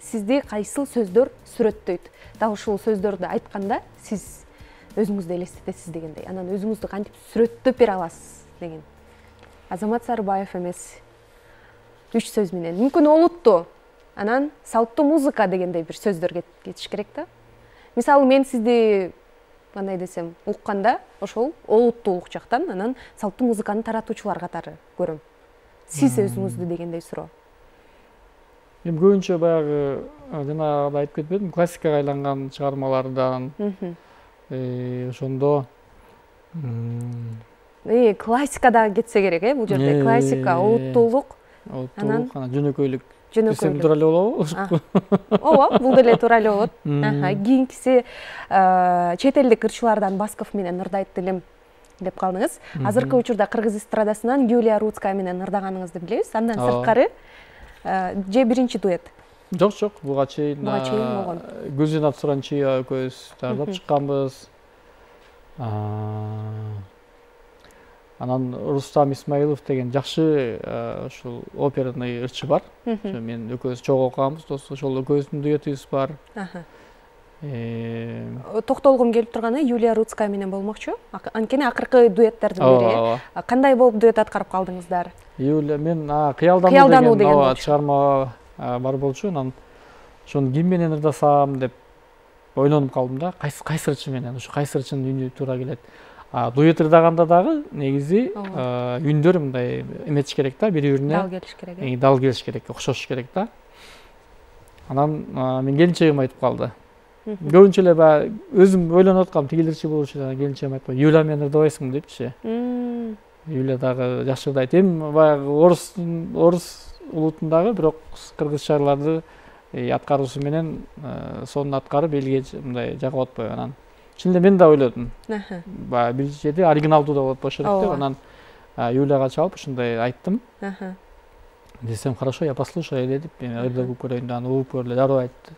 сизди кайсыл сөздөр сүрөттөйт? Дал ушул сөздөрдү айтканда сиз өзүңүздү элестетесиз дегендей. Анан өзүңүздү кантип сүрөттөп бере аласыз деген. Азамат Сарыбаев эмес 3 сөз менен. Мүмкүн олуттуу, анан салттуу музыка дегендей бир сөздөр кетиш керек да. Мисалы мен сизди кандай десем, укканда ошол олуттуулук жактан, анан салттуу музыканы таратуучулар катары көрөм. Сиз өзүңүздү дегендей суроо. Мен көбүнчө баягы жана айтып кетпедим, классикага айланган чыгармалардан ошондо классикадан кетсе керек, бул жерде классика, олуттуулук, анан жөнөкөйлүк. Жөнөкөйлүк. Туура эле болобу? Ооба, бул деле туура эле болот. Кийинкиси чет элдик ырчылардан Басков менен ырдайт дилим деп калдыңыз. Азыркы учурда кыргыз эстрадасынан Юлия Руцкая менен ырдаганыңызды билебиз. Андан сырткары же биринчи дуэт? Жок, буга чейин болгон. Гүлжинат Суранчиева экөөбүз ырдап чыкканбыз. Анан Рустам Исмаилов деген жакшы ушул оперный ырчы бар. Мен экөөбүз чогуу окуганбыз, ошол экөөбүздүн дуэтибиз бар. Токтолгум келип турганы Юлия Руцкая менен болмокчу. Анткени акыркы дуэттердин бири. Кандай болуп дуэт аткарып калдыңыздар? Юлия, мен кыялдануу деген чыгарма бар болчу. Анан ошону ким менен ырдасам деп ойлонуп калдым да. Кайсы ырчы менен, ушу кайсы ырчынын үнү туура келет. Дуэт ырдаганда дагы негизи үндөр мындай эметиш керек да, бири-бирине дал келиш керек. Дал келиш керек, окшош керек да. Анан мен келинчегим айтып калды. Көбүнчө эле баягы өзүм ойлонуп аткам, тигилирчи болушу, келинчегим айтып калды, Юлия менен ырдабайсыңбы депчи. Юлия дагы жакшы ырдайт. Эми баягы орус улутундагы, бирок кыргыз шаарларды аткаруусу менен сонун аткарып элге мындай жагып атпайбы. Анан чынында мен да ойлодум. Баягы бир жерде оригиналдуу да болот болуш керек деп, анан Юлияга чалып ушундай айттым. Десем, хорошо, я послушаю деп, мен ырдап көрөйүн да, анан угуп көрүлө, дароо айтты.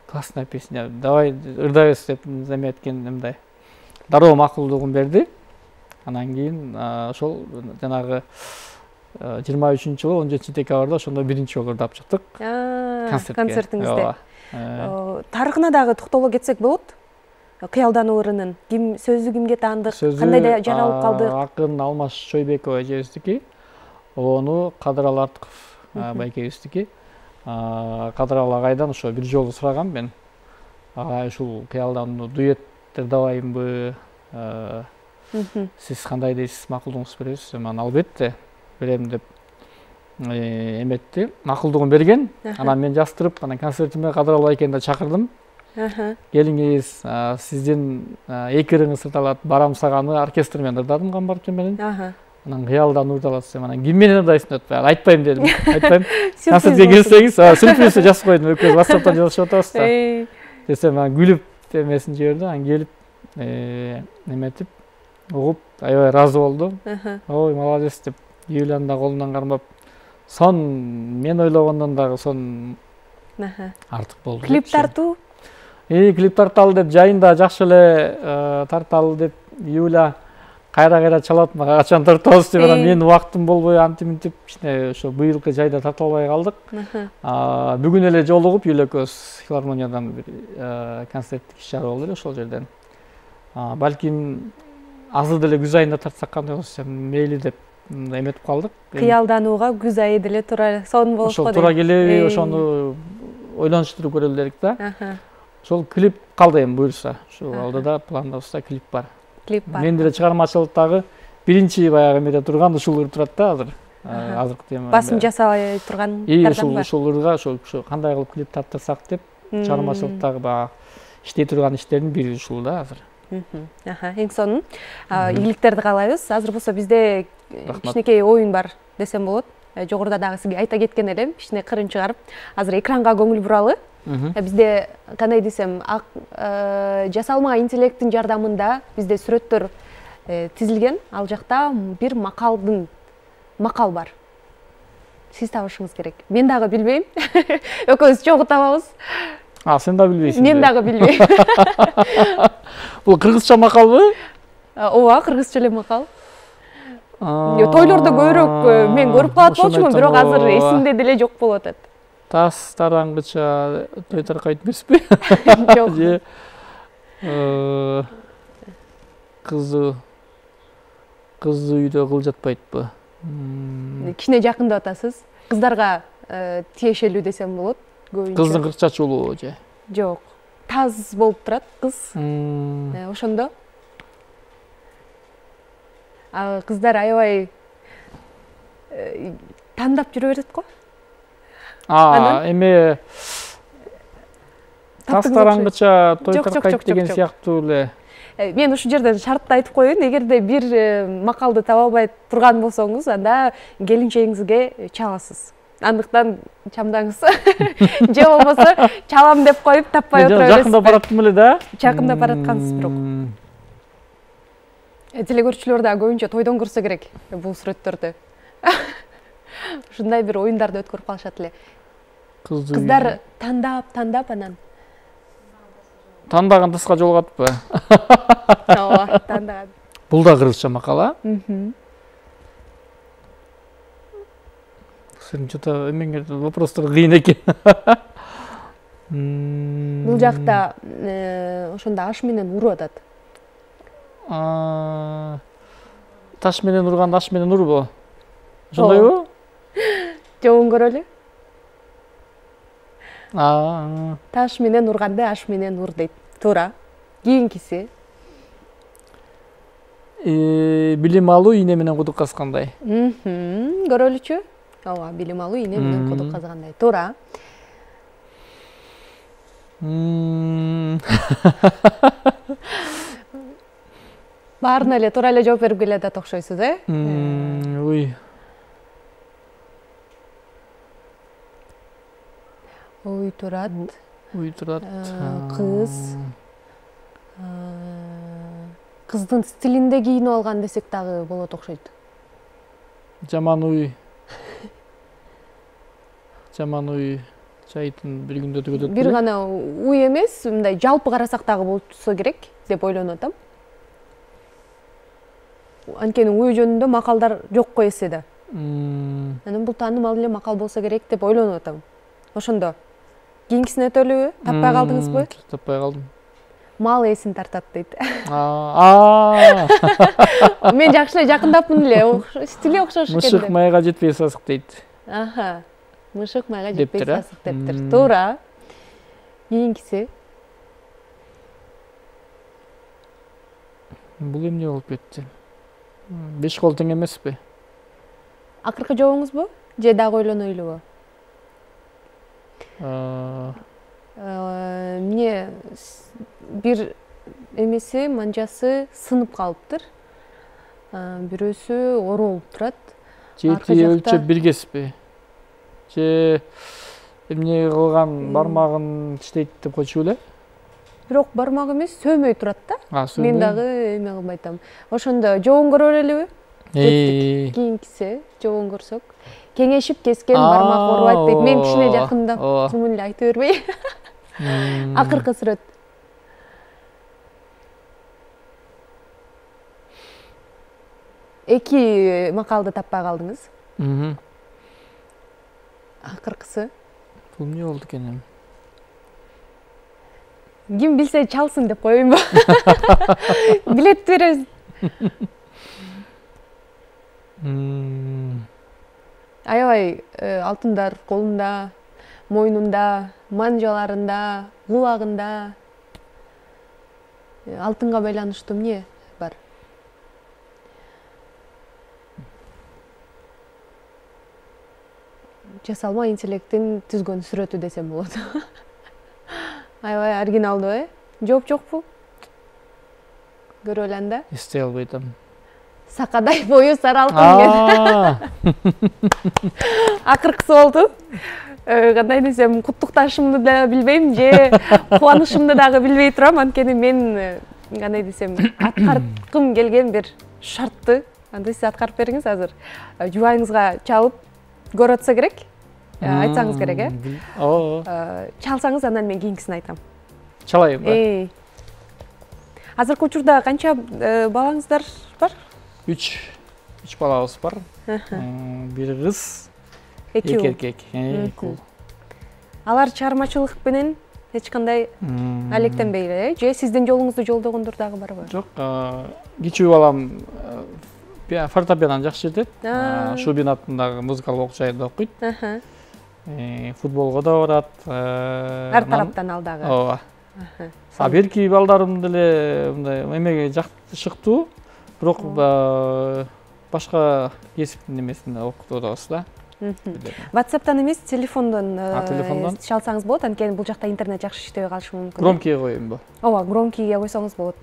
Классная песня, давай ырдайбыз деп эметкен мындай. Дароо макулдугун берди. Анан кийин ошол жанагы 23-жылы 17 декабрда ошондо биринчи жолу ырдап чыктык. Концертиңизде. тарыхына дагы токтоло кетсек болот. Кыялдануу ырынын сөзү кимге таандык, кандай да жаралып калды? Акын Алмаш Чойбекова эжебиздики, ону Кадыралы Артыков байкебиздики. Кадыралы агайдан ошо бир жолу сурагам мен. Агай ушул кыялдануу дуэттер дабайбы? Сиз кандай дейсиз, макулдугуңузду бересиз? Мен албетте берем деп эметти. Макулдугун берген. Анан мен жастырып, анан концертиме Кадыралы байкени чакырдым. Келиңиз, сиздин эки ырыңыз ырдалат, барам саганы оркестр менен ырдадым Камбарчы менен. Анан кыялдан ырдалат, анан ким менен ырдайсың деп, айтпайм дедим. Айтпайм. Концертке келсеңиз, сюрприз жазып койдум, экөөбүз WhatsApp'тан жазышып атабыз да. Десем, күлүп эмесин жиберди, анан келип эметип, угуп, аябай ыраазы болду. Ой, молодец деп, Юлияны да колунан кармап, сон мен ойлогондон дагы сон артык болду. Клип тартуу? Клип тарталы деп жайында жакшы эле тарталы деп Юля кайра чалат, мага качан тартабыз деп, анан менин убактым болбой антип-мынтип кичине ошо быйылкы жайда тарта албай калдык. Бүгүн эле жолугуп Юля экөөбүз филармониядан бир концерттик иш-чара болду эле ошол жерден. Балким азыр деле күз айында тартсак кандай болот, мейли деп эметип калдык. Кыялданууга күз айы деле туура сон болушко дейт. Ошол туура келеби, ошону ойлонуштуруп көрөлү дедик да. Ошол клип калды эми буюрса. Ошол алдыда пландабызда клип бар. Клип бар. Мен деле чыгармачылыктагы биринчи баягы эмеде турган ушул ыр турат да азыр. Азыркы тема. Басым жасабай тургандардан бар. Ушул ырга ошо кандай кылып клип тартсак деп чыгармачылыктагы баягы иштей турган иштердин бири ушул да азыр. Эң сонун ийгиликтерди каалайбыз. Азыр болсо бизде кичинекей оюн бар десем болот. Жогоруда дагы сизге айта кеткен элем, кичине кырын чыгарып, азыр экранга көңүл буралы. Бизде кандай десем, жасалма интеллекттин жардамында бизде сүрөттөр тизилген. Ал жакта бир макал бар. Сиз табышыңыз керек. Мен дагы билбейм. Экөөбүз чогуу табабыз. Сен да билбейсиң. Мен дагы билбейм. Бул кыргызча макалбы? Ооба, кыргызча эле макал. Тойлордо көбүрөөк мен көрүп калат болчумун, бирок азыр эсимде деле жок болуп атат. Тас тараңгыча той таркайт эмеспи? Жок. Кызы үйдө кыл жатпайтпы? Кичине жакындап атасыз. Кыздарга тиешелүү десем болот. Кыздын кырк чачуулуу же? Жок. Таз болуп турат кыз. Ошондо кыздар аябай тандап жүрө берет го. Эме тас тараңгыча той таркайт деген сыяктуу эле. Мен ушул жерден шартты айтып коеюн, эгерде бир макалды таба албай турган болсоңуз, анда келинчегиңизге чаласыз. Андыктан чамдаңыз. Же болбосо чалам деп коюп таппай отура бересиз. Жакында бараттым эле да. Жакында бараткансыз бирок. Телекөрүүчүлөр да көбүнчө тойдон көрсө керек бул сүрөттөрдү. Ушундай бир оюндарды өткөрүп калышат эле. Кыздар тандап анан тандаган тыска жолугатпы? Ооба, тандаган. Бул да кыргызча макал, Сен что-то эмеңер вопростор кыйын экен. Бул жакта ошондо аш менен уруп атат. Таш менен урган аш менен урбу? Ошондойбу? Жобун көрөлү. Таш менен урганды аш менен ур дейт. Туура. Кийинкиси. Билим алуу ийне менен кудук казгандай. Көрөлүчү? Ооба, билим алуу ийне менен кудук казгандай. Туура. Баарына эле туура эле жооп берип келе атат окшойсуз, Уй. Ой турат. Кыздын стилинде кийинип алган десек дагы болот окшойт. Жаман уй чайтын бир күндө төгөтөт. Бир гана уй эмес, мындай жалпы карасак дагы болсо керек деп ойлонуп атам. Анткени уй жөнүндө макалдар жок го эседе. Анан бул таанымал эле макал болсо керек деп ойлонуп атам. Ошондо Кийинкисин өтөлүбү? Таппай калдыңызбы? Таппай калдым. Мал эсин тартат дейт. Мен жакшы эле жакындапмын эле. Стили окшош экен. Мышык майга жетпей сасык дейт. Аха. Мышык майга жетпей Дептир, сасык дептир. Туура. Кийинкиси. Бул эмне болуп кетти? 5 кол тең эмеспи? Акыркы жообуңузбу? Же дагы ойлонойлубу? Эмне бир эмеси манжасы сынып калыптыр. Бирөөсү оор болуп турат. Жети өлчөп биргесизби? Же эмне кылган бармагын иштейт деп койчу эле? Бирок бармак эмес, сөймөй турат да. Мен дагы эме кылбай атам. Ошондо жообун көрө берелиби? Кийинкиси жообун көрсөк. Кеңешип кескен бармак оорубайт дейт. Мен кичине жакындапмын эле айтып бербей. Акыркы сүрөт. Эки макалды таппай калдыңыз. Акыркысы. Бул эмне болду экен? Ким билсе чалсын деп коеюнбу? Билет беребиз. Аябай алтындар колунда, мойнунда, манжаларында, кулагында. Алтынга байланыштуу эмне бар? Жасалма интеллекттин түзгөн сүрөтү десем болот. Аябай оригиналдуу, Жооп жокпу? Көрө элем да. Эстей албай атам. Сакадай бою сары алтын. Акыркысы болду. Кандай десем, куттукташымды да билбейм, же кубанычымды дагы билбей турам, анткени мен кандай десем, аткарткым келген бир шартты. Анда сиз аткарып бериңиз азыр. Жубайыңызга чалып көрөтсө керек. Айтсаңыз керек, чалсаңыз анан мен кийинкисин айтам. Чалайбы? Азыркы учурда канча балаңыздар бар? 3 балабыз бар. Бир кыз, 2 эркек. Алар чыгармачылык менен эч кандай алектенбей эле, же сиздин жолуңузду жолдогондор дагы барбы? Жок, кичүү балам фортепианон жакшы жетет. Шубин атындагы музыкалык окуу жайында окуйт. Футболго да барат. Ар тараптан ал дагы. Ооба. Берки балдарым деле мындай эмеге жакшыктуу, бирок башка кесиптин немесинде окутуп атабыз да. WhatsApp'тан эмес, телефондон чалсаңыз болот, анткени бул жакта интернет жакшы иштебей калышы мүмкүн. Громкийге коеюнбу? Ооба, громкийге койсоңуз болот.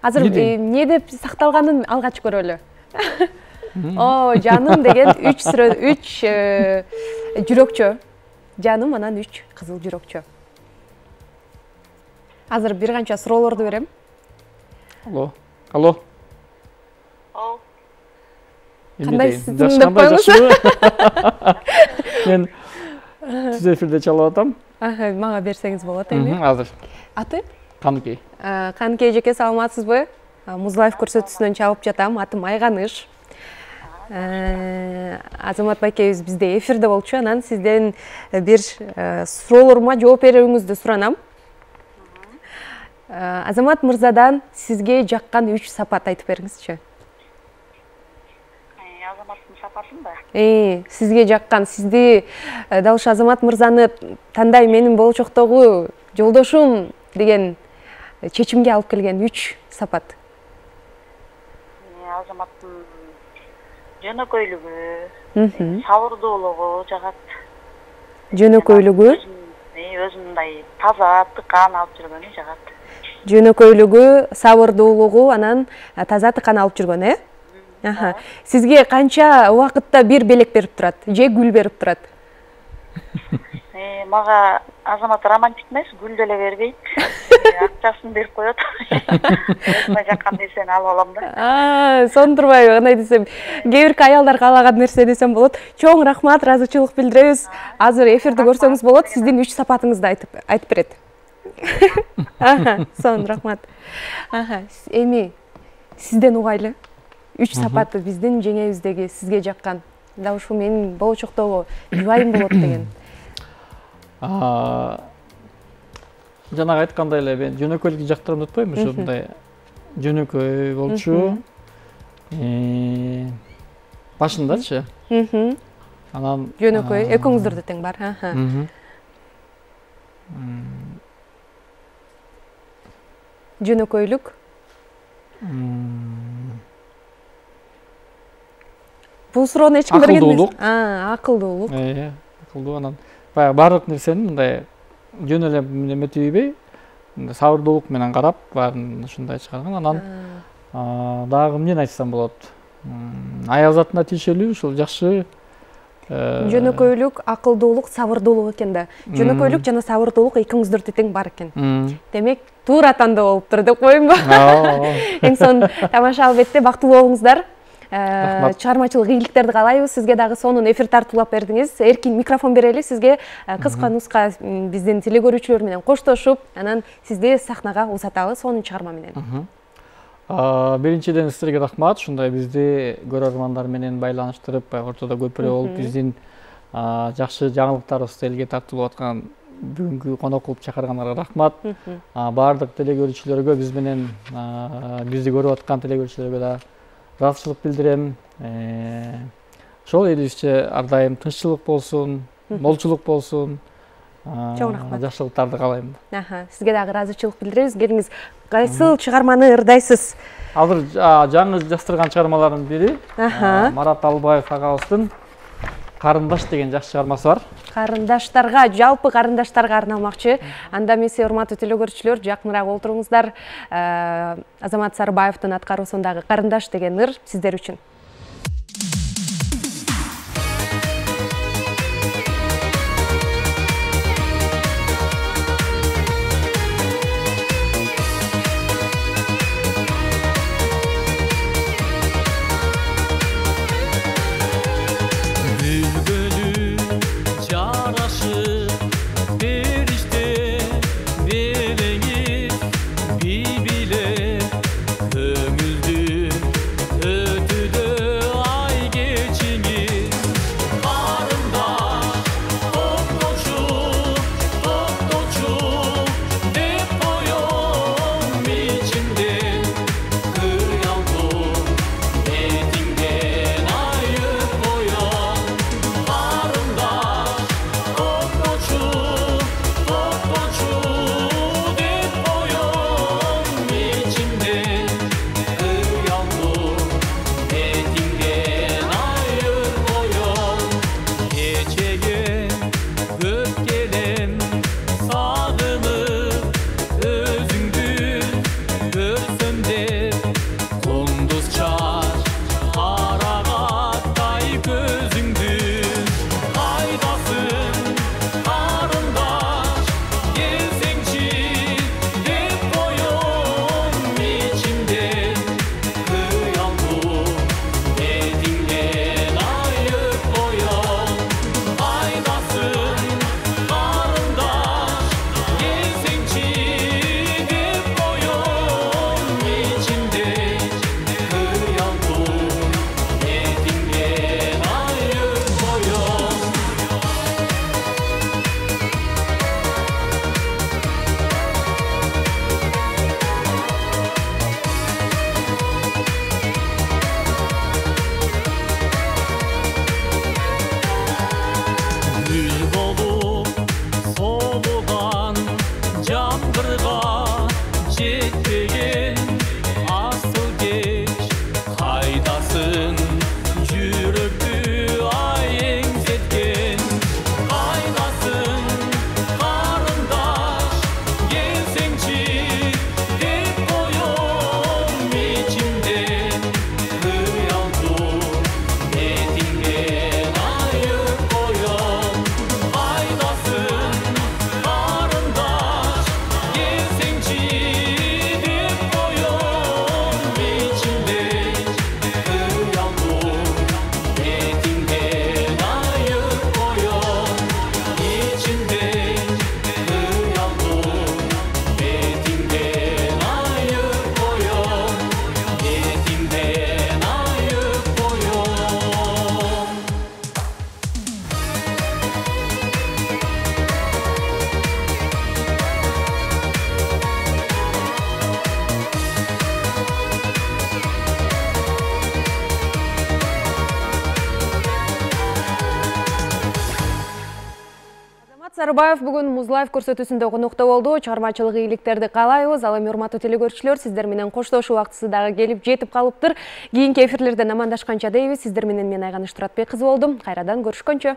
Азыр эмне деп сакталганын алгач көрөлү. Жаным деген 3 жүрөкчө. Жаным анан 3 кызыл жүрөкчө. Азыр бир канча суроолорду берем. Алло. Кандай сиздин деп коюңуз? Мен сиз эфирде чалып атам. Мага берсеңиз болот эми. Азыр. Аты? Каныкей. Каныкей жеке, саламатсызбы? Музлайф көрсөтүүсүнөн чалып жатам. Атым Айганыш. Азамат байкебиз бизде эфирде болчу, анан сизден бир суроолорума жооп берүүңүздү суранам. Азамат мырзадан сизге жаккан 3 сапат айтып бериңизчи. Азаматтын сапатында? Сизге жаккан, сизди дал ушу Азамат мырзаны тандай менин болочоктогу жолдошум деген чечимге алып келген 3 сапат. Азаматтын жөнөкөйлүгү, сабырдуулугу жагат. Жөнөкөйлүгү? Өзүндай таза, тыкан алып жүргөнү жагат. Жөнөкөйлүгү, сабырдуулугу, анан таза тыкан алып жүргөн, Сизге канча убакытта бир белек берип турат, же гүл берип турат? Мага Азамат романтик эмес, гүл деле бербейт. Акчасын берип коет. Өзүмө жаккан нерсени алып алам да. Сондурбайбы, кандай десем, кээ бирки аялдар каалаган нерсе десем болот. Чоң рахмат, ыраазычылык билдиребиз. Азыр эфирде көрсөңүз болот, сиздин 3 сапатыңызды айтып берет. Сонун рахмат. Эми сизден угайлы 3 сапаты биздин жеңебиздеги сизге жаккан. Да ушу менин болочоктогу жубайым болот деген. Жанагы айткандай эле мен жөнөкөйлүк жактырып утпойм, ушу мындай жөнөкөй болчу. Башындачы. Анан жөнөкөй экөөңүздөрдө тең бар. Жөнөкөйлүк. Бул суроону эч ким берген эмес. Акылдуулук. Акылдуу. Анан баягы баардык нерсени мындай жөн эле эметпей, сабырдуулук менен карап, баарын ушундай чыгарган. Анан дагы эмнени айтсам болот? Аял затына тиешелүү ушул жакшы жөнөкөйлүк, акылдуулук, сабырдуулук экен да. Жөнөкөйлүк жана сабырдуулук экөөңүздөрдө тең бар экен. Демек, туура тандоо болуптур деп коеюнбу? Эң сонун тамаша албетте бактылуу болуңуздар. Чыгармачылык ийгиликтерди каалайбыз. Сизге дагы сонун эфир тартуулап бердиңиз. Эркин микрофон берели сизге, кыска нуска биздин теле көрүүчүлөр менен коштошуп, анан сизди сахнага узатабыз сонун чыгарма менен. Биринчиден силерге рахмат, ушундай бизди көрөрмандар менен байланыштырып, ортодо көпүрө болуп, биздин жакшы жаңылыктарыбызды элге тартуулап аткан бүгүнкү конок кылып чакыргандарга рахмат. Баардык теле көрүүчүлөргө биз менен бизди көрүп аткан теле көрүүчүлөргө да ыраазычылык билдирем. Ошол элибизче ар дайым тынччылык болсун, молчулук болсун. Чоң рахмат. Жакшылыктарды каалайм. Сизге дагы ыраазычылык билдиребиз. Келиңиз, кайсыл чыгарманы ырдайсыз? Азыр жаңы жаздырган чыгармалардын бири Марат Албаев агабыздын Карындаш деген жакшы чыгармасы бар. Карындаштарга, жалпы карындаштарга арналмакчы. Анда эмесе, урматтуу теле көрүүчүлөр, жакыныраак олтуруңуздар. Азамат Сарыбаевдин аткаруусундагы Карындаш деген ыр сиздер үчүн. Ötüdü Сарыбаев бүгін Музлайв көрсөтүүсүндө конокто болду. Чыгармачылык ийгиликтерди каалайбыз. Ал эми урматтуу телекөрүүчүлөр, сиздер менен коштошуу убактысы дагы келип жетип калыптыр. Кийинки эфирлерден амандашканча дейбиз. Сиздер менен мен Айганыш Туратбек кызы болдум. Кайрадан көрүшкөнчө.